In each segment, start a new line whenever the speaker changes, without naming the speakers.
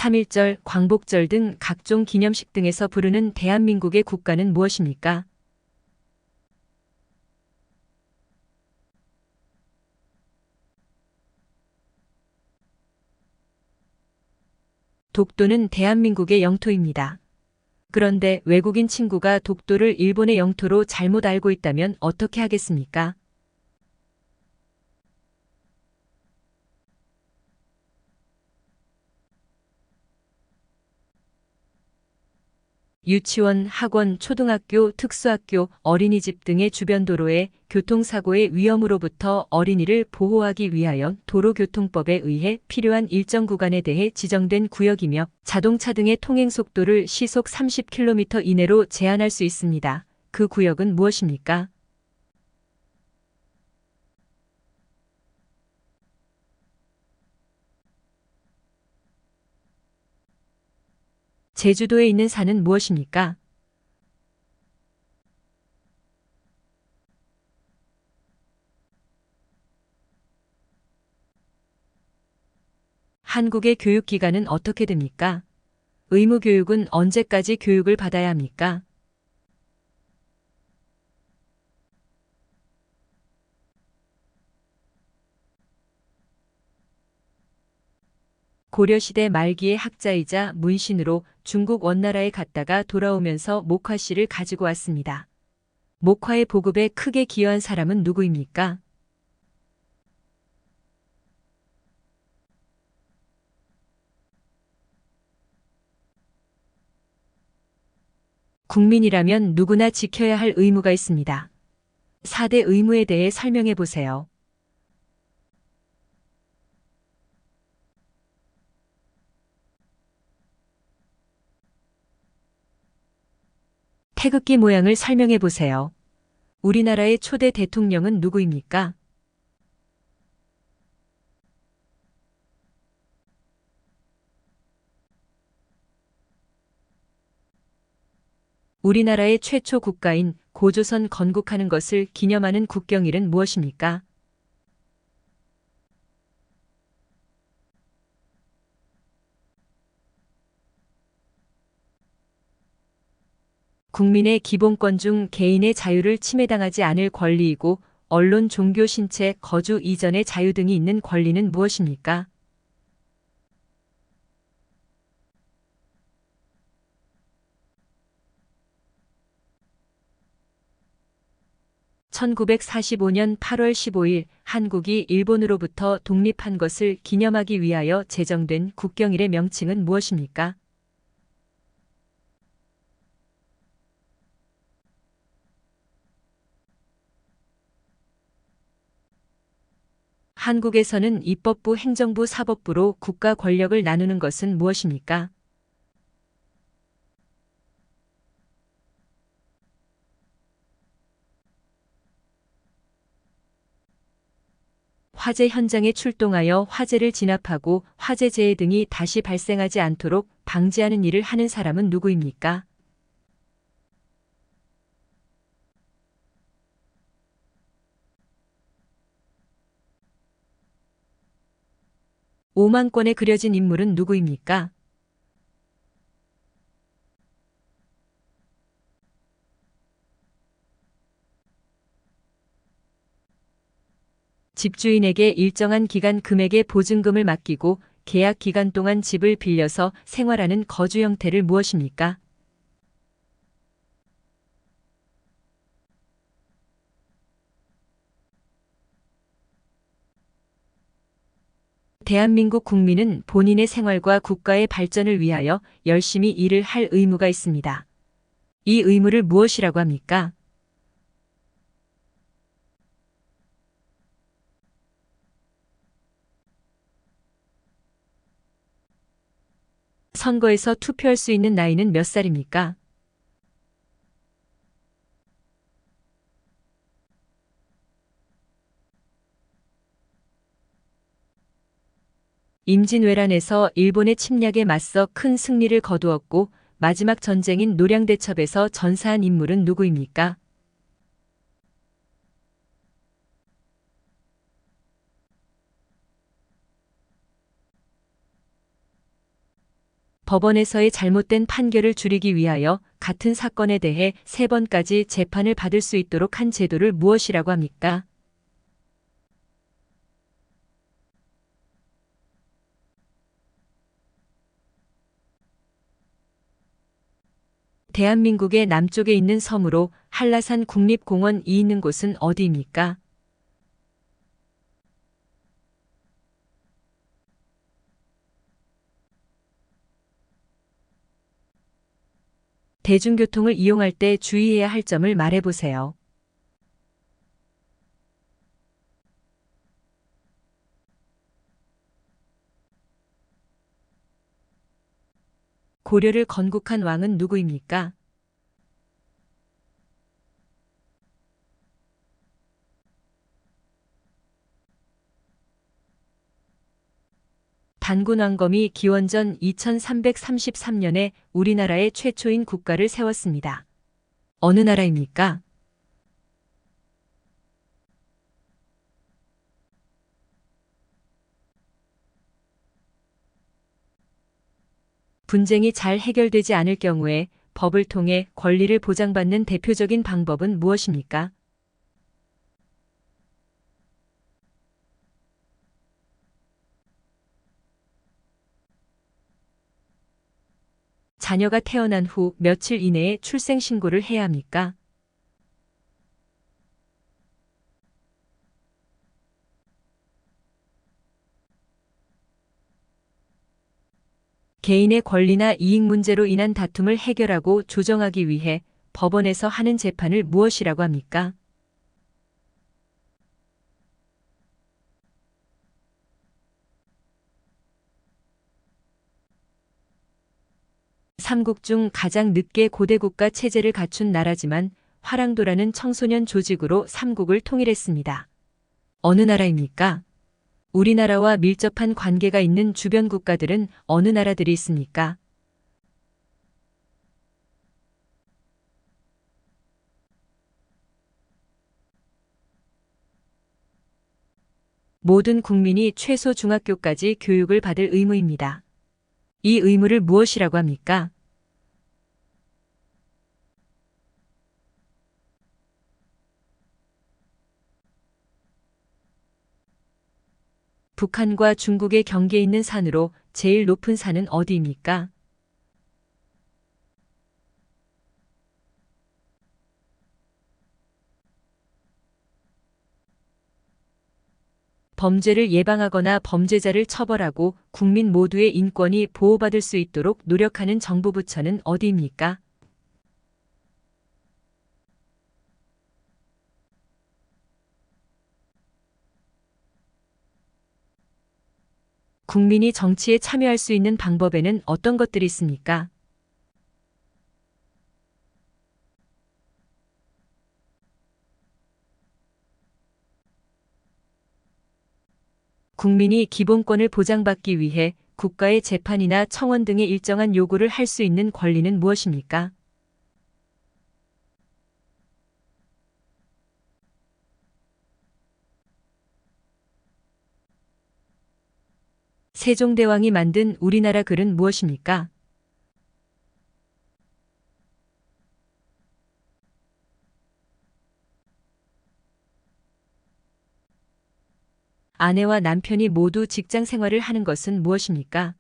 3.1절, 광복절 등 각종 기념식 등에서 부르는 대한민국의 국가는 무엇입니까? 독도는 대한민국의 영토입니다. 그런데 외국인 친구가 독도를 일본의 영토로 잘못 알고 있다면 어떻게 하겠습니까? 유치원, 학원, 초등학교, 특수학교, 어린이집 등의 주변 도로에 교통사고의 위험으로부터 어린이를 보호하기 위하여 도로교통법에 의해 필요한 일정 구간에 대해 지정된 구역이며 자동차 등의 통행 속도를 시속 30km 이내로 제한할 수 있습니다. 그 구역은 무엇입니까? 제주도에 있는 산은 무엇입니까? 한국의 교육기관은 어떻게 됩니까? 의무교육은 언제까지 교육을 받아야 합니까? 고려시대 말기의 학자이자 문신으로 중국 원나라에 갔다가 돌아오면서 목화씨를 가지고 왔습니다. 목화의 보급에 크게 기여한 사람은 누구입니까? 국민이라면 누구나 지켜야 할 의무가 있습니다. 4대 의무에 대해 설명해 보세요. 태극기 모양을 설명해 보세요. 우리나라의 초대 대통령은 누구입니까? 우리나라의 최초 국가인 고조선 건국하는 것을 기념하는 국경일은 무엇입니까? 국민의 기본권 중 개인의 자유를 침해당하지 않을 권리이고 언론, 종교, 신체, 거주 이전의 자유 등이 있는 권리는 무엇입니까? (1945년 8월 15일) 한국이 일본으로부터 독립한 것을 기념하기 위하여 제정된 국경일의 명칭은 무엇입니까? 한국에서는 입법부, 행정부, 사법부로 국가 권력을 나누는 것은 무엇입니까? 화재 현장에 출동하여 화재를 진압하고 화재재해 등이 다시 발생하지 않도록 방지하는 일을 하는 사람은 누구입니까? 오만권에 그려진 인물은 누구입니까? 집주인에게 일정한 기간 금액의 보증금을 맡기고 계약 기간 동안 집을 빌려서 생활하는 거주 형태를 무엇입니까? 대한민국 국민은 본인의 생활과 국가의 발전을 위하여 열심히 일을 할 의무가 있습니다. 이 의무를 무엇이라고 합니까? 선거에서 투표할 수 있는 나이는 몇 살입니까? 임진왜란에서 일본의 침략에 맞서 큰 승리를 거두었고 마지막 전쟁인 노량대첩에서 전사한 인물은 누구입니까? 법원에서의 잘못된 판결을 줄이기 위하여 같은 사건에 대해 3번까지 재판을 받을 수 있도록 한 제도를 무엇이라고 합니까? 대한민국의 남쪽에 있는 섬으로 한라산 국립공원이 있는 곳은 어디입니까? 대중교통을 이용할 때 주의해야 할 점을 말해보세요. 고려를 건국한 왕은 누구입니까? 단군왕검이 기원전 2333년에 우리나라의 최초인 국가를 세웠습니다. 어느 나라입니까? 분쟁이 잘 해결되지 않을 경우에 법을 통해 권리를 보장받는 대표적인 방법은 무엇입니까? 자녀가 태어난 후 며칠 이내에 출생신고를 해야 합니까? 개인의 권리나 이익 문제로 인한 다툼을 해결하고 조정하기 위해 법원에서 하는 재판을 무엇이라고 합니까? 삼국 중 가장 늦게 고대국가 체제를 갖춘 나라지만 화랑도라는 청소년 조직으로 삼국을 통일했습니다. 어느 나라입니까? 우리나라와 밀접한 관계가 있는 주변 국가들은 어느 나라들이 있습니까? 모든 국민이 최소 중학교까지 교육을 받을 의무입니다. 이 의무를 무엇이라고 합니까? 북한과 중국의 경계에 있는 산으로 제일 높은 산은 어디입니까? 범죄를 예방하거나 범죄자를 처벌하고 국민 모두의 인권이 보호받을 수 있도록 노력하는 정부 부처는 어디입니까? 국민이 정치에 참여할 수 있는 방법에는 어떤 것들이 있습니까? 국민이 기본권을 보장받기 위해 국가의 재판이나 청원 등의 일정한 요구를 할 수 있는 권리는 무엇입니까? 세종대왕이 만든 우리나라 글은 무엇입니까? 아내와 남편이 모두 직장 생활을 하는 것은 무엇입니까?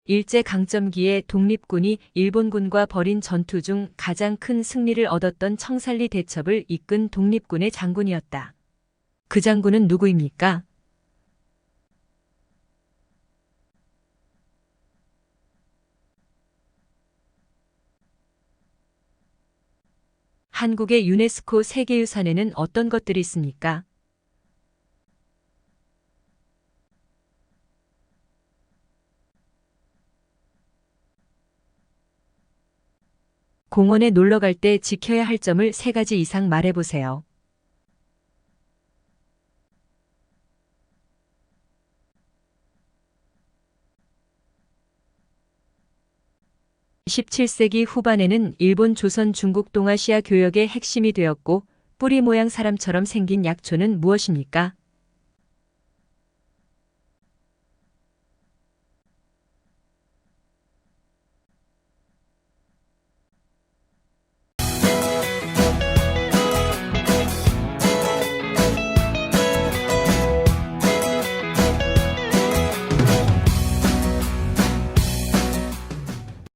일제강점기에 독립군이 일본군과 벌인 전투 중 가장 큰 승리를 얻었던 청산리 대첩을 이끈 독립군의 장군이었다. 그 장군은 누구입니까? 한국의 유네스코 세계유산에는 어떤 것들이 있습니까? 공원에 놀러 갈 때 지켜야 할 점을 3가지 이상 말해보세요. 17세기 후반에는 일본 조선 중국 동아시아 교역의 핵심이 되었고 뿌리 모양 사람처럼 생긴 약초는 무엇입니까?